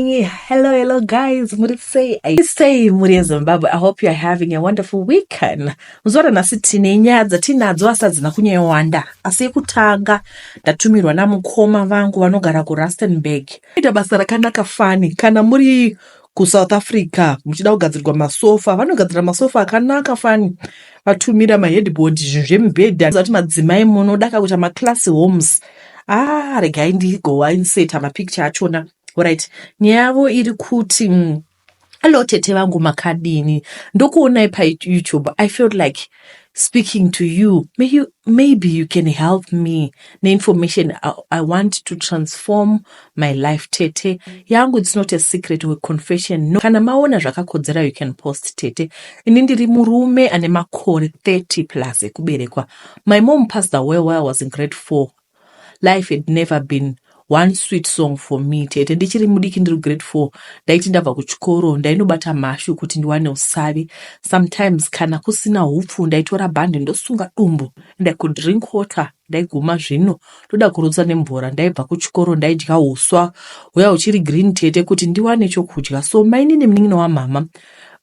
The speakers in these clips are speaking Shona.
Hello guys. I say muri Zimbabwe. I hope you are having a wonderful weekend. Muzora nasi tine nyadza tinadzo asadzina kunyewanda. Asi kutanga ndatumirwa namukoma vangu vanogara ku Rustenburg. Ita basa rakanaka fani kana muri ku South Africa muchida kugadzirwa masofa, vanogadzira masofa akanaka fani. Vatumira headboard zvemibhedha zati madzimai munoda kuita class homes. Regai ndigowa inseta mapicture achona. Alright, nyavo iri kuti hello tete vangu makadini ndokuona pa YouTube. I felt like speaking to you. Maybe you can help me. The information I want to transform my life tete. Yangu it's not a secret or a confession. No. Kana maona zvakakodzera you can post tete. Inindiri murume ane makore 30 plus kuberekwa. My mom passed away while I was in grade 4. Life had never been one sweet song for me tete. Ndichiri mudiki ndiri grade 4 ndaiti ndabva kuchikoro ndainobata mashu kuti ndiwane usavi. Sometimes kana kusina hupfu ndaitora bhande ndosunga dumbu and I could drink water. Ndaiguma zvino ndoda kurutsa nemvura ndaibva kuchikoro ndaidya uswa uya uchiri green tete kuti ndiwane chokudya. So maini nemunin'ina wamama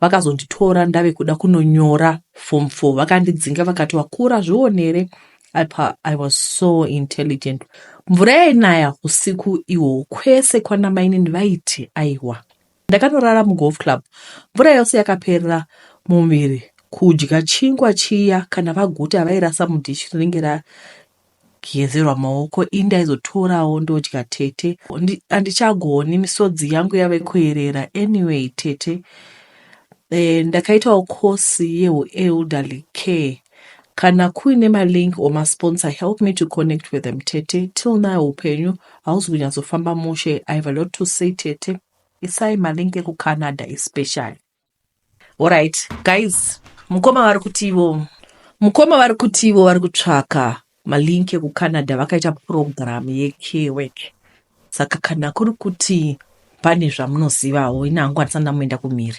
vakazonditora ndave kuda kunonyora form 4 vakandidzinga vakati wakura zvionere. I was so intelligent. Mvura yainaya usiku iwo kwese kwana maini ndivaiti aiwa. Ndakanorara mugolf club. Mvura yose yakaperera mumiri. Kudya chingwa chiya kana vaguta vairasa mudhishi rinenge ragezerwa maoko indaizotorawo ndodya tete. Handichagoni misodzi yangu yave kuerera anyway tete. Ndakaitawo kosi elderly care. Kana kuine malink or sponsor help me to connect with them tete. Till now upenyu hausi kunyazofamba mushe. I have a lot to say tete. Isai malink ku Canada especially. Alright guys, mukoma vari kutivo vari kutsvaka malink ku Canada vakaita program yekework. Saka kana kuri kuti pane zvamunozivawo inangu atisana muenda kumiri.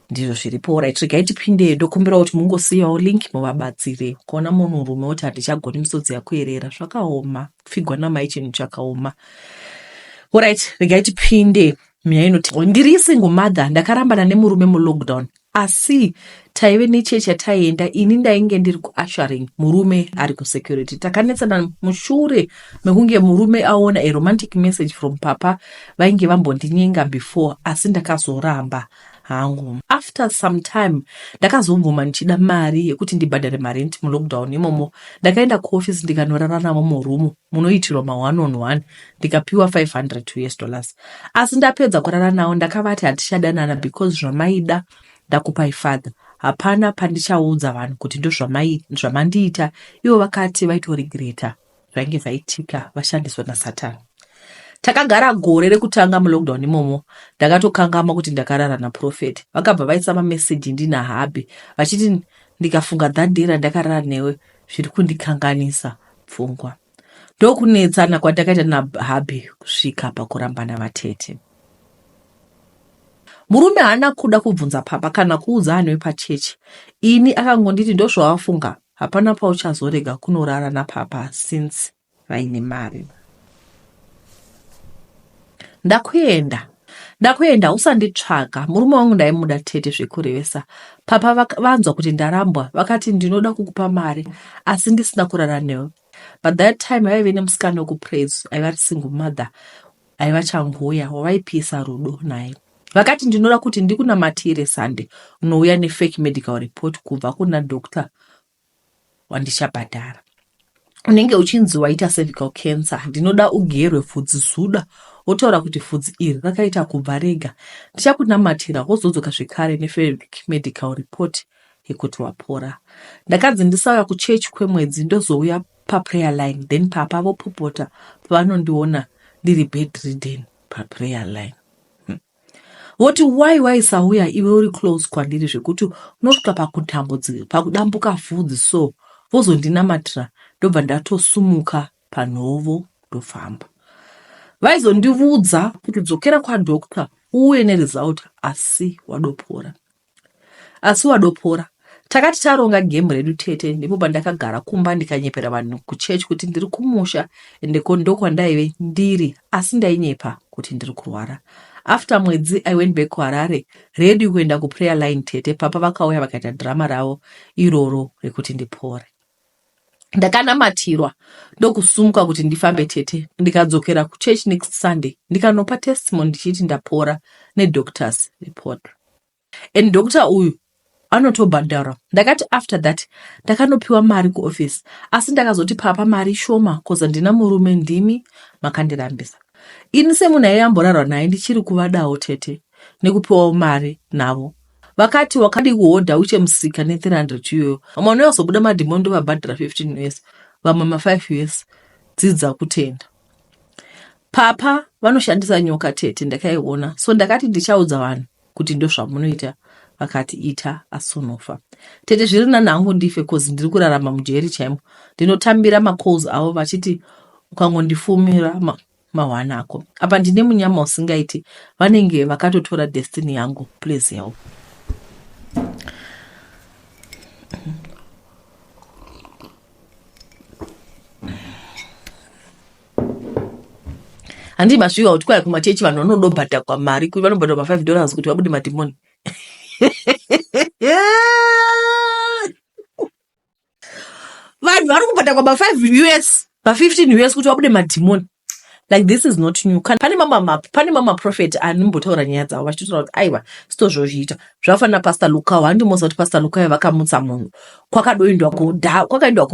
Ndizvo zviripo. Right, regai tipinde ndokumbira kuti mungosiyawo link muvabatsire. Kuona munhurume kuti handichagoni misodzi yakuerera zvakaoma. Kupfigwa namai chinhu chakaoma. Alright, regai tipinde mweya inoti ndiri single mother ndakarambana nemurume mulockdown. Asi taive nechechi yataienda ini ndainge ndiri kuushering murume ari kusecurity. Takanetsana mushure mekunge murume aona a romantic message from papa vainge vambondinyenga before asi ndakazoramba hangu. After some time ndakazobvuma ndichida mari yekuti ndibhadhare marent mulockdown imomo. Ndakaenda kuoffice ndikanorara navo murumu munoitirwa ma1-on-1 ndikapiwa $500. Asi ndapedza kurara navo ndakavati hatichadanana because zvamaida ndakupai father. Hapana pandichaudza vanhu kuti ndo zvamandiita. Ivo vakati vaitoregreta zvainge zvaitika vashandiswa naSatani. Takagara gore rekutanga mulockdown imomo. Ndakatokangama kuti ndakarara naProfeti. Vakabva vaisa mameseji ndina Habi vachiti ndikafunga dhadhira ndakarara newe zviri kundikanganisa pfungwa. Ndokunetsana kwandakaita naHabi kusvika pakurambana vatete. Murume haana kuda kubvunza papa kana kuudza vanhu vepachechi. Ini akangonditi ndozvawafunga hapana pauchazorega kunorara napapa since vaine mari. Ndakuenda usanditsvaga. Murume wangu ndaimuda tete zvekurevesa. Papa vanzwa kuti ndarambwa vakati ndinoda kukupa mari asi ndisina kurara newe. But that time vaive nemusikana wekupraise aiva single mother aiva changuya wavaipisa rudo naye. Vakati ndinoda kuti ndikunamatire Sunday unouya nefake medical report kubva kuna doctor wandichabhadhara. Unenge uchinzi waita cervical cancer. Ndinoda ugerwe pfudzi suda. Wotaura kuti pfudzi iri rakaita kubva rega. Ndichakunamatira wozodzoka zvekare nefake medical report yekuti wapora. Ndakanzi ndisauya kuchechi kwemwedzi ndozouya paprayer line. Then papa vopopota pavanondiona ndiri bedridden paprayer line. Woti why sauya iwe uri close kwandiri zvekuti unosvika pakudambuka pfudzi so vozondinamatira ndobva ndatosumuka panhovo ndofamba. Vaizondiudza kuti dzokera kwadokta uye neresult asi wadopora. Takati taronga game redu tete ndipo pandakagara kumba ndikanyepera vanhu kuchechi kuti ndiri kumusha ende ndokwa ndaive ndiri asi ndainyepa kuti ndiri kurwara. After mwedzi I went back kuHarare ready kuenda kuprayer line tete. Papa vakauya vakaita drama ravo iroro rekuti ndipore. Ndakanamatirwa ndokusumuka kuti ndifambe tete. Ndikadzokera kuchurch next Sunday ndikanopa testimony ndichiti ndapora nedoctor's report. And doctor uyu anotobhadhara. Ndakati after that ndakanopiwa mari kuoffice, asi ndakazoti papa mari shoma koza ndina murume ndimi makandirambisa. Ini semunhu aiyamborarwa naye ndichiri kuvadawo tete nekupiwawo mari navo. Vakati wakadi kuhodha uchemusika ne300 iyoyo. Vamwe vanozobuda madhimoni ndovabhadhara 15 US, vamwe ma5 US, dzidza kutenda. Papa vanoshandisa nyoka tete, ndakaiona. So ndakati ndichaudza vanhu kuti ndo zvamunoita. Vakati ita asonofa. Tete zviri nanhangu ndife kozi ndiri kurarama mujeri chaimo. Ndinotambira macalls avo vachiti ukangondifumira mawana ako. Apa ndine munyama usingaiti vanenge vakatotora destiny yangu. Please help. Handi masviwa kuti kwai kumachechi vanhu vanodobhadha kwa mari kuti vanobhadha $5 kuti vabude madhimoni. Vanhu vari kubhadha kwa $5 US, $15 US kuti vabude madhimoni. Like this is not new. Pane mama prophet animbotaura nyaya dzavo vachitotaura kuti aiwa sitozvozviita. Zvafana Pastor Luka wandimoza kuti Pastor Luka vakamutsa munhu. Kwakaendwa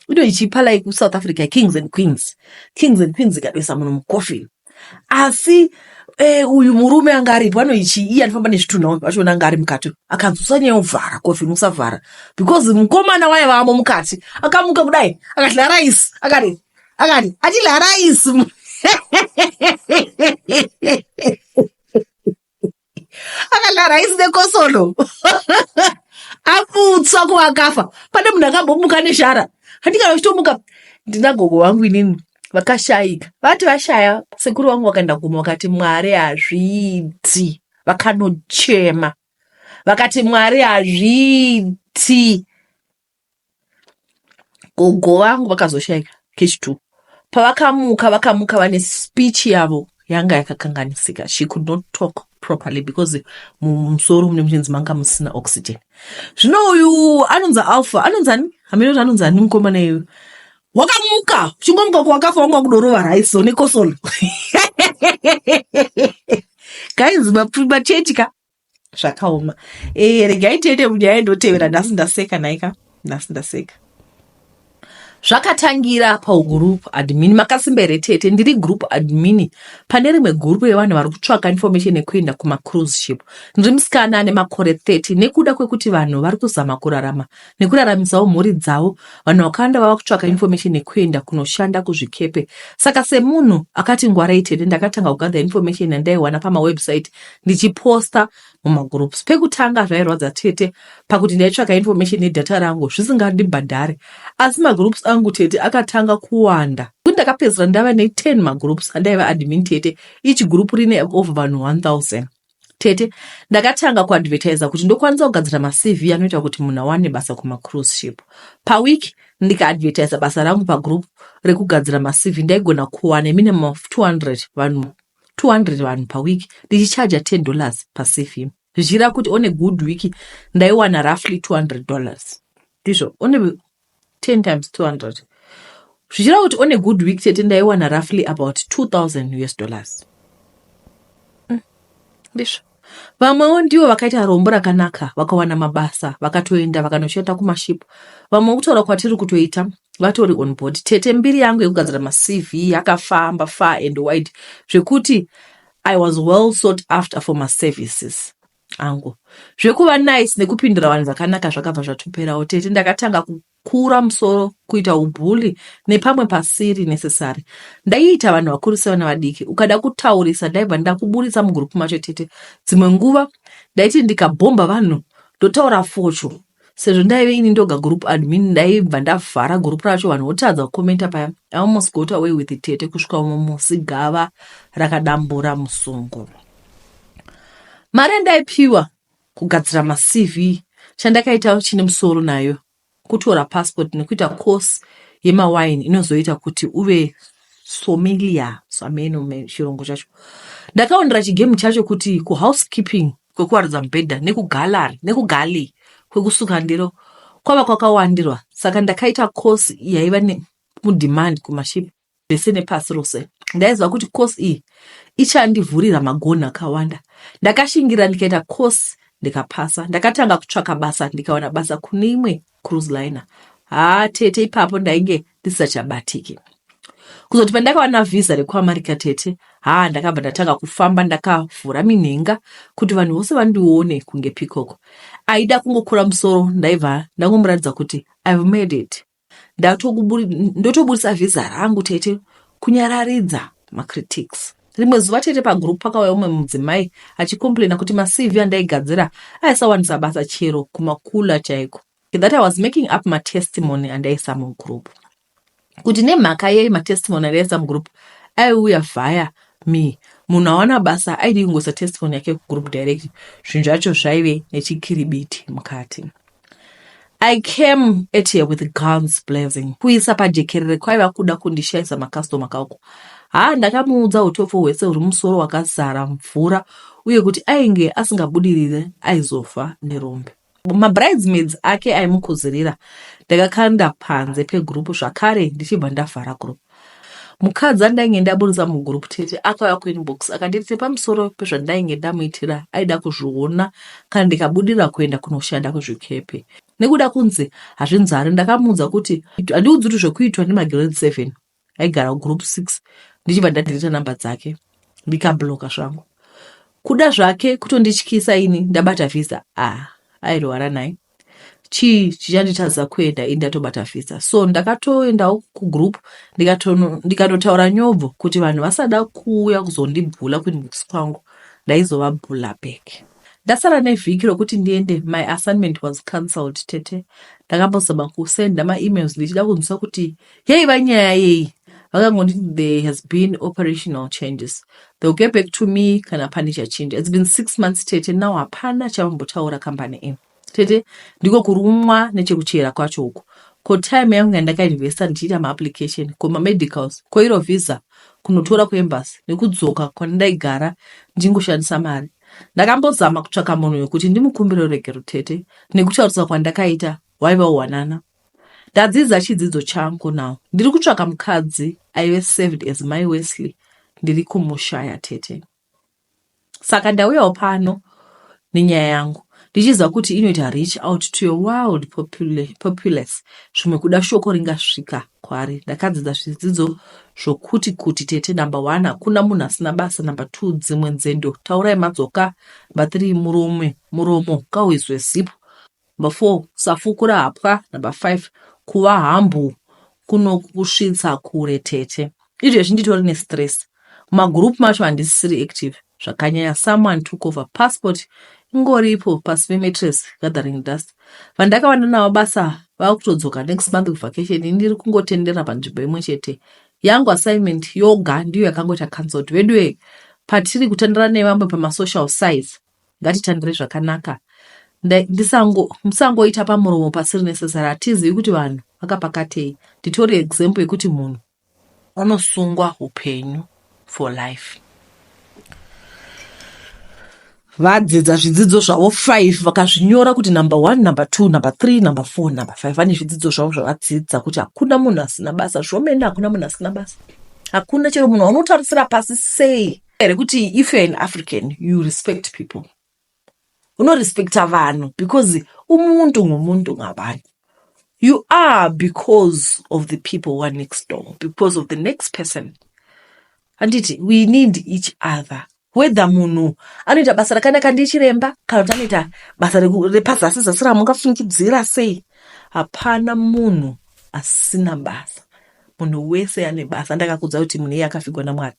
ino ichipa like South Africa Kings and Queens ikadoisa munhu mucoffin. Asi uyu murume anga aripo iye anofamba nezvitunha vachiona anga ari mukati akanzwisa nyaya yovhara coffin usavhara because mukomana waye vamo mukati akamuka kudai akadya raisi akati achidya raisi akadya raisi nekosolo aputswa kuvakafa. Pane munhu akambomuka neshara handikana uchitomuka ndina gogo wangu inini vakashayika vati vashaya sekuru wangu wakaenda kuma vakati Mwari hazviiti, vakanochema vakati Mwari hazviiti. Gogo wangu vakazoshayika kechi2 pavakamuka vane speech yavo yanga yakakanganisika. She could not talk properly because mumusoro mune muchinzi manga musina oxygen. Zvino uyu anonza Alpha anonzani haminoti anonzani mukomana iyu wakamuka chingomuka kwakafa wanga kudorova raisi nekosolo. Guys machechika zvakaoma. Regai tiende munyaya ndotevera nhasi ndaseka naika nhasi ndaseka. Zvakatangira paugroup admin makasimbere tete ndiri group admin pane rimwe group yevanhu vari kutsvaka information yekuenda kuma cruise ship. Ndiri musikana ane makore 30 nekuda kwekuti vanhu vari kuzama kurarama nekuraramisawo mhuri dzavo. Vanhu vakawanda vava kutsvaka information yekuenda kunoshanda kuzvikepe. Saka semunhu akati ngwarai tete ndakatanga kugather information yandaiwana pamawebsite ndichiposta mumagroups. Pekutanga zvairwadza tete pakuti ndaitsvaka information yedata rangu zvisingandibhadhare, asi magroups angu tete akatanga kuwanda. Ndakapedzera ndava ne10 magroups andaiva admin tete, each group rine over vanhu 1000 tete. Ndakatanga kuadvertisa kuti ndokwanisa kugadzira maCV anoita kuti munhu awane basa kuma cruise ship. Paweek ndikaadvertisa basa rangu pagroup rekugadzira maCV ndaigona kuwana minimum of 200 vanhu paweek ndichichaja $10 paCV. Zvichira kuti on a good week ndaiwana roughly $200. Ndizvo on a 10 times 200. Zvichira kuti on a good week tete ndaiwana roughly about $2,000. Ndizvo. Vamwewo ndivo vakaita rombo rakanaka vakawana mabasa vakatoenda vakanoshanda kumaship. Vamwe kutaura kwatiri kutoita vatori on board. Tete mbiri yangu yekugadzira maCV yakafamba far and wide zvekuti I was well sought after for my services angu. Zvekuva nice nekupindura vanhu zvakanaka zvakabva zvatoperawo tete. Ndakatanga kukura musoro kuita ubhuli nepamwe pasiri necessary. Ndaiita vanhu vakuru sevana vadiki. Ukada kutaurisa ndaibva ndakuburitsa mugroup macho tete. Dzimwe nguva ndaiti ndikabhomba vanhu ndotaura focho. Sezvo ndaive ini ndoga group admin ndaibva ndavhara group racho vanhu votadza kukomenta paya. I almost got away with it tete kusvika musi gava rakadambura musungu. Mari ndaipiwa kugadzira maCV chandakaita chine musoro nayo kutora passport nekuita course yemawine inozoita kuti uve sommelier sameno chirungu chacho. Ndakaondera chigame chacho kuti kuhousekeeping kwekuwaridza mubhedha nekugallery nekugali kwekusuka ndiro kwava kwakawandirwa. Saka ndakaita course yaiva mudemand kumaship vese nepasi rose. Ndaiziva kuti course iyi ichandivhurira magonhi akawanda. Ndakashingira ndikaita course ndikapasa. Ndakatanga kutsvaka basa ndikawana basa kune imwe cruise liner. Tete ipapo ndainge ndisachabatiki. Kuzoti pandakawana visa rekuAmerica tete, ndakabva ndatanga kufamba ndakavhura minhenga kuti vanhu vose vandione kunge pikoko. Aida kungokura musoro ndaibva ndangomuratidza kuti I've made it. Ndotoburisa visa rangu tete kunyararidza macritics. Rimwe zuva tete pagroup pakauya umwe mudzimai achicomplaina kuti maCV andaigadzira aisawanisa basa chero kumakula chaiko. That I was making up my testimony and andaisa mugroup. Kuti nemhaka yei matestimony andaisa mugroup aiuya via me. Munhu awana basa aidi kungoisa testimony yake kugroup direct. Zvinhu zvacho zvaive nechikiribiti mukati. I came at here with guns blazing. Kuisa pajekerere kwaiva kuda kundishaisa makastoma kauko. Ndakamuudza utofu hwese huri musoro wakazara mvura uye kuti ainge asingabudirire aizofa nerombe. Mabridesmaids ake aimukuzirira. Ndakakanda panze pegroup zvakare ndichibva ndavhara group. Mukadzi andainge ndaburisa mugroup tete akauya kuinbox akanditi pamusoro pezvandainge ndamuitira aida kuzviona kana ndikabudira kuenda kunoshanda kuzvikepe. Nekuda kunzi hazvinzari ndakamuudza kuti handiudzi kuti zvokuitwa nemagrade 7 aigara group 6 ndichibva ndadirita namba dzake ndikabloka zvangu. Kuda zvake kutondityisa ini ndabata visa airwara naye. Chichanditadza kuenda indatobata visa. So ndakatoendawo kugroup ndikatotaura nyobvo kuti vanhu vasada kuuya kuzondibhula kuinbox kwangu ndaizovabhula back. Ndasara nevhiki rokuti ndiende, my assignment was cancelled tete. Ndakambozama kusenda ma-emails ndichida kunzwa kuti yaiva nyaya yei. Vakangonditi there has been operational changes. They'll get back to me kana pane chachinja. It's been 6 months tete, now hapana chavambotaura company in. Tete ndiko kurumwa nechekuchera kwacho uko. Ko time yangu yandakainvesta ndichiita ma-application koma medicals koiro visa kunotora kuembassy nekudzoka kwandaigara ndingoshandisa mari. Ndakambozama kutsvaka munhu wekuti ndimukumbire regero tete nekutaurisa kwandakaita waiva uwanana. Ndadzidza chidzidzo changu nawo. Ndiri kutsvaka mukadzi aive served as my Wesley ndiri kumushaya tete. Saka ndauyawo pano nenyaya yangu. Ndichiziva kuti inoita reach out to your world populace. Zvimwe kuda shoko ringasvika kwari. Ndakadzidza zvidzidzo zvokuti kuti tete number 1 hakuna munhu asina basa, number 2 dzimwe nzendo taurai madzoka, number 3 muromo kawizwe zipo, number 4 safukura hapwa, number 5 kuva hambu kunokusvitsa kure tete. Izvezvi nditori nestress. Mumagroup macho handisiri active. Zvakanyanya someone took over passport ingoripo pasi pemattress gathering dust. Vandakawana navo basa vakutodzoka next month vacation ndiri kungotendera panzvimbo imwe chete. Yangu assignment yoga ndiyo yakangota cancelled. Vedwe patiri kutandira nevamwe pamasocial sites ngatitandire zvakanaka. Musangoita pamuromo pasiri necessary. Hatizivi kuti vanhu vakapakatei. Nditori example yekuti munhu anosungwa upenyu for life. Vadzidza zvidzidzo zvavo 5 vakazvinyora kuti number 1, number 2, number 3, number 4, number 5. Vane zvidzidzo zvavo zvavadzidza kuti hakuna munhu asina basa. Zvomene hakuna munhu asina basa. Hakuna chero munhu unotarisira pasi sei. Rekuti if you're an African, you respect people. Unorespekta vanhu because umuntu ngumuntu ngabantu. You are because of the people who are next door, because of the next person. Anditi, we need each other. Whether munhu anoita basa rakanaka ndichiremba kana kuti anoita basa repazasi zasi ramungafungidzira sei, hapana munhu asina basa. Munhu wese ane basa. Ndakakudza kuti munhu iye akafigwa naMwari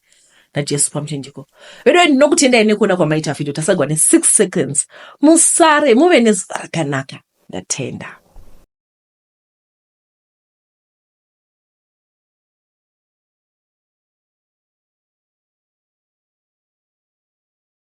naJesu pamuchinjiko. Vedo ndinokutendai nekuda kwamaita vhidhiyo tasagwa ne 6 seconds. Musare muve nezuva rakanaka. Ndatenda.